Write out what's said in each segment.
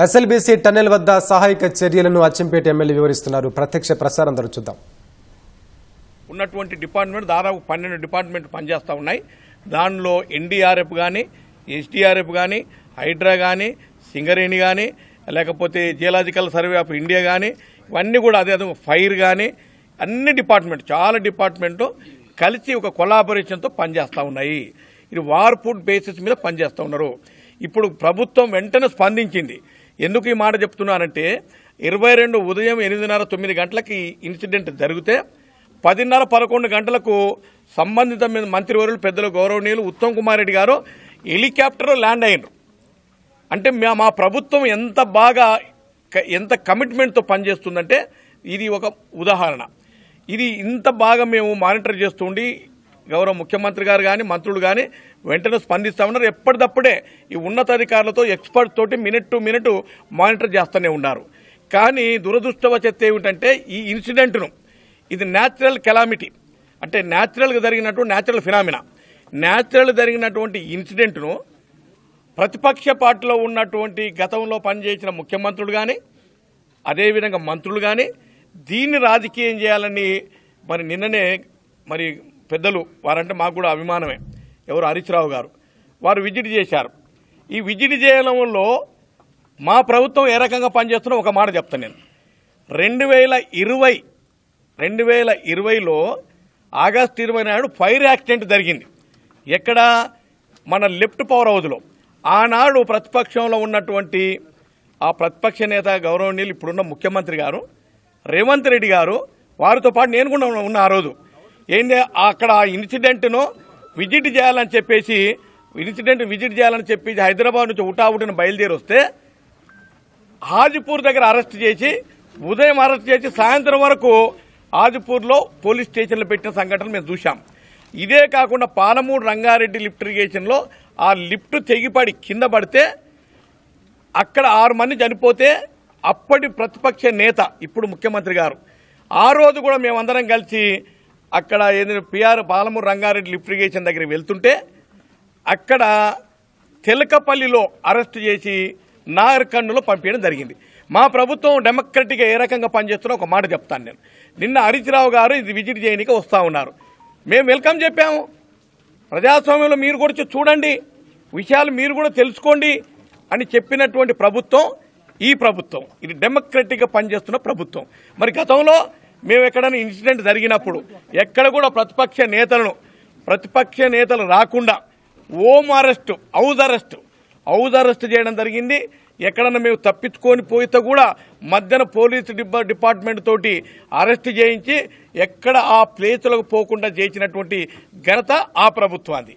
SLBC tunnel వద్ద సహాయక చర్యలను అచ్చంపేట ఎమ్మెల్యే వివరిస్తున్నారు. ప్రత్యక్ష ప్రసారం చూద్దాం. ఉన్నటువంటి డిపార్ట్మెంట్ దాదాపు 12 డిపార్ట్మెంట్ పనిచేస్తూ ఉన్నాయి. దానిలో ఎన్డీఆర్ఎఫ్ కానీ, ఎస్డీఆర్ఎఫ్ కానీ, హైడ్రా కానీ, సింగరేణి కానీ, లేకపోతే జియోలాజికల్ సర్వే ఆఫ్ ఇండియా కానీ, ఇవన్నీ కూడా అదే ఫైర్ కానీ, అన్ని డిపార్ట్మెంట్ చాలా డిపార్ట్మెంటు కలిసి ఒక కొలాబరేషన్తో పనిచేస్తూ ఉన్నాయి. ఇది వార్ ఫుడ్ బేసిస్ మీద పనిచేస్తూ ఉన్నారు. ఇప్పుడు ప్రభుత్వం వెంటనే స్పందించింది. ఎందుకు ఈ మాట చెప్తున్నానంటే 22 ఉదయం 8:30-9 గంటలకి ఇన్సిడెంట్ జరిగితే 10:30-11 గంటలకు సంబంధిత మంత్రివర్యులు పెద్దలు గౌరవనీయులు ఉత్తమ్ కుమార్ రెడ్డి గారు హెలికాప్టర్ ల్యాండ్ అయినారు. అంటే మా ప్రభుత్వం ఎంత కమిట్మెంట్తో పనిచేస్తుందంటే ఇది ఒక ఉదాహరణ. ఇది ఇంత బాగా మేము మానిటర్ చేస్తుండి గౌరవ ముఖ్యమంత్రి గారు కానీ మంత్రులు కానీ వెంటనే స్పందిస్తూ ఉన్నారు. ఎప్పటికప్పుడే ఈ ఉన్నతాధికారులతో ఎక్స్పర్ట్ తోటి మినిట్ టు మినిట్ మానిటర్ చేస్తూనే ఉన్నారు. కానీ దురదృష్టవశాత్తు ఏమిటంటే ఈ ఇన్సిడెంట్ను ఇది న్యాచురల్ కెలామిటీ, అంటే న్యాచురల్గా జరిగినటువంటి న్యాచురల్ ఫినామినా, న్యాచురల్ జరిగినటువంటి ఇన్సిడెంట్ను ప్రతిపక్ష పార్టీలో ఉన్నటువంటి గతంలో పనిచేసిన ముఖ్యమంత్రులు కానీ అదేవిధంగా మంత్రులు కానీ దీన్ని రాజకీయం చేయాలని మరి నిన్ననే మరి పెద్దలు వారంటే మాకు కూడా అభిమానమే, ఎవరు హరీష్ రావు గారు వారు విజిట్ చేశారు. ఈ విజిట్ చేయడంలో మా ప్రభుత్వం ఏ రకంగా పనిచేస్తున్నా ఒక మాట చెప్తాను నేను. 2020లో ఆగస్టు 24 ఫైర్ యాక్సిడెంట్ జరిగింది. ఎక్కడ? మన లెఫ్ట్ పవర్ హౌస్లో. ఆనాడు ప్రతిపక్షంలో ఉన్నటువంటి ఆ ప్రతిపక్ష నేత గౌరవనీయులు ఇప్పుడున్న ముఖ్యమంత్రి గారు రేవంత్ రెడ్డి గారు వారితో పాటు నేను కూడా ఉన్న ఆ రోజు ఏంటి అక్కడ ఆ ఇన్సిడెంట్ను విజిట్ చేయాలని చెప్పేసి హైదరాబాద్ నుంచి ఉటావుటిన బయలుదేరి వస్తే హాజీపూర్ దగ్గర అరెస్ట్ చేసి ఉదయం అరెస్ట్ చేసి సాయంత్రం వరకు హాజీపూర్లో పోలీస్ స్టేషన్లో పెట్టిన సంఘటన మేము చూశాం. ఇదే కాకుండా పాలమూరు రంగారెడ్డి లిఫ్ట్ ఇరిగేషన్లో ఆ లిఫ్ట్ తెగిపడి కింద పడితే అక్కడ 6 మంది చనిపోతే అప్పటి ప్రతిపక్ష నేత ఇప్పుడు ముఖ్యమంత్రి గారు ఆ రోజు కూడా మేమందరం కలిసి అక్కడ ఏదైనా పాలమూరు రంగారెడ్డి లిఫ్ట్ ఇరిగేషన్ దగ్గరికి వెళ్తుంటే అక్కడ తెలకపల్లిలో అరెస్ట్ చేసి నాగర్కర్నూలులో పంపించడం జరిగింది. మా ప్రభుత్వం డెమోక్రటిక్గా ఏ రకంగా పనిచేస్తున్నా ఒక మాట చెప్తాను నేను. నిన్న హరీష్ రావు గారు ఇది విజిట్ చేయడానికి వస్తూ ఉన్నారు. మేము వెల్కమ్ చెప్పాము. ప్రజాస్వామ్యంలో మీరు కూడా చూడండి, విషయాలు మీరు కూడా తెలుసుకోండి అని చెప్పినటువంటి ప్రభుత్వం ఈ ప్రభుత్వం. ఇది డెమోక్రటిక్గా పనిచేస్తున్న ప్రభుత్వం. మరి గతంలో మేము ఎక్కడైనా ఇన్సిడెంట్ జరిగినప్పుడు ఎక్కడ కూడా ప్రతిపక్ష నేతలు రాకుండా హౌస్ అరెస్ట్ చేయడం జరిగింది. ఎక్కడన్నా మేము తప్పించుకొని పోయితే కూడా మధ్యన పోలీసు డిపార్ట్మెంట్ తోటి అరెస్ట్ చేయించి ఎక్కడ ఆ ప్లేసులకు పోకుండా చేసినటువంటి ఘనత ఆ ప్రభుత్వాన్ని.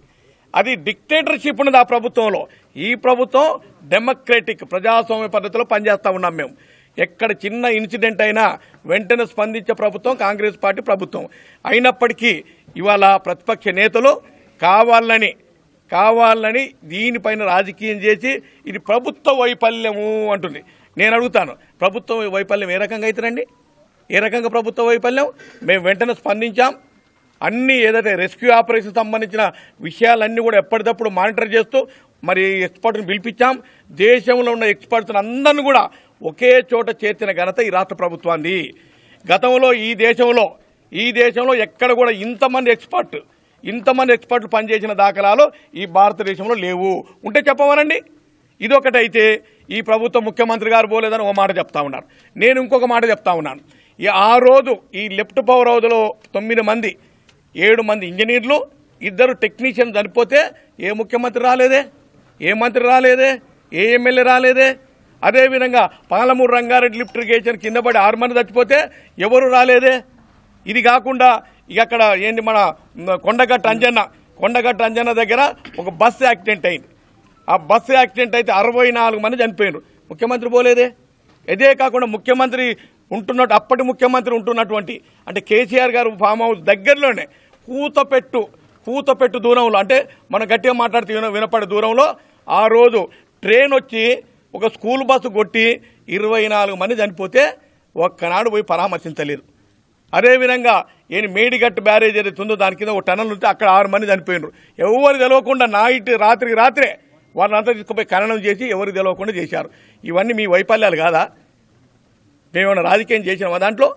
అది డిక్టేటర్షిప్ ఉన్నది ఆ ప్రభుత్వంలో. ఈ ప్రభుత్వం డెమోక్రటిక్ ప్రజాస్వామ్య పద్ధతిలో పనిచేస్తూ ఉన్నాం మేము. ఎక్కడ చిన్న ఇన్సిడెంట్ అయినా వెంటనే స్పందించే ప్రభుత్వం కాంగ్రెస్ పార్టీ ప్రభుత్వం. అయినప్పటికీ ఇవాళ ప్రతిపక్ష నేతలు కావాలని దీనిపైన రాజకీయం చేసి ఇది ప్రభుత్వ వైఫల్యము అంటుంది. నేను అడుగుతాను, ప్రభుత్వ వైఫల్యం ఏ రకంగా అవుతుందండి? ఏ రకంగా ప్రభుత్వ వైఫల్యం? మేము వెంటనే స్పందించాం. అన్ని ఏదైతే రెస్క్యూ ఆపరేషన్ సంబంధించిన విషయాలన్నీ కూడా ఎప్పటికప్పుడు మానిటర్ చేస్తూ మరి ఎక్స్పర్ట్ని పిలిపించాం. దేశంలో ఉన్న ఎక్స్పర్ట్స్ అందరినీ కూడా ఒకే చోట చేర్చిన ఘనత ఈ రాష్ట్ర ప్రభుత్వాన్ని. గతంలో ఈ దేశంలో ఎక్కడ కూడా ఇంతమంది ఎక్స్పర్ట్లు పనిచేసిన దాఖలాలు ఈ భారతదేశంలో లేవు. ఉంటే చెప్పమనండి. ఇదొకటైతే ఈ ప్రభుత్వం ముఖ్యమంత్రి గారు పోలేదని ఒక మాట చెప్తా ఉన్నారు. నేను ఇంకొక మాట చెప్తా ఉన్నాను. ఆ రోజు ఈ లెఫ్ట్ పవర్ హౌస్లో 9 మంది 7 మంది ఇంజనీర్లు 2 టెక్నీషియన్ చనిపోతే ఏ ముఖ్యమంత్రి రాలేదే, ఏ మంత్రి రాలేదే, ఏ ఎమ్మెల్యే రాలేదే. అదేవిధంగా పాలమూరు రంగారెడ్డి లిఫ్ట్ ఇరిగేషన్ కింద పడి 6 మంది చచ్చిపోతే ఎవరు రాలేదే. ఇది కాకుండా ఇక అక్కడ ఏంటి మన కొండగట్టు అంజన్న దగ్గర ఒక బస్సు యాక్సిడెంట్ అయింది. ఆ బస్సు యాక్సిడెంట్ అయితే 64 మంది చనిపోయారు. ముఖ్యమంత్రి పోలేదే. ఇదే కాకుండా ముఖ్యమంత్రి అప్పటి ముఖ్యమంత్రి ఉంటున్నటువంటి అంటే కేసీఆర్ గారు ఫామ్ హౌస్ దగ్గరలోనే కూతపెట్టు దూరంలో, అంటే మనం గట్టిగా మాట్లాడితే వినపడే దూరంలో ఆ రోజు ట్రైన్ వచ్చి ఒక స్కూల్ బస్సు కొట్టి 24 మంది చనిపోతే ఒక్కనాడు పోయి పరామర్శించలేరు. అదేవిధంగా మేడిగట్టు బ్యారేజ్ ఏదైతే ఉందో దాని కింద ఒక టనల్ ఉంటే అక్కడ 6 మంది చనిపోయినారు. ఎవరు తెలియకుండా రాత్రే వాళ్ళంతా తీసుకుపోయి ఖననం చేసి ఎవరు తెలియకుండా చేశారు. ఇవన్నీ మీ వైఫల్యాలు కాదా? మేమేమైనా రాజకీయం చేసినామా దాంట్లో?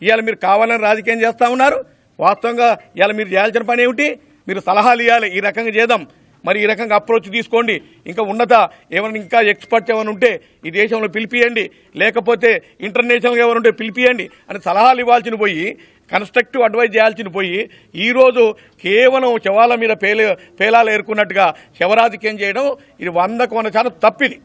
ఇవాళ మీరు కావాలని రాజకీయం చేస్తూ ఉన్నారు. వాస్తవంగా ఇవాళ మీరు చేయాల్సిన పని ఏమిటి? మీరు సలహాలు ఇవ్వాలి, ఈ రకంగా చేద్దాం, మరి ఈ రకంగా అప్రోచ్ తీసుకోండి, ఇంకా ఉన్నత ఏమైనా ఇంకా ఎక్స్పర్ట్స్ ఏమైనా ఉంటే ఈ దేశంలో పిలిపియండి, లేకపోతే ఇంటర్నేషనల్గా ఎవరు ఉంటే పిలిపియండి అని సలహాలు ఇవ్వాల్సిన పోయి, కన్స్ట్రక్టివ్ అడ్వైజ్ చేయాల్సిన పోయి, ఈరోజు కేవలం శవాల మీద పేలాలు ఏరుకున్నట్టుగా శవరాజకీయం చేయడం ఇది 100 కోణ శాతం తప్పిది.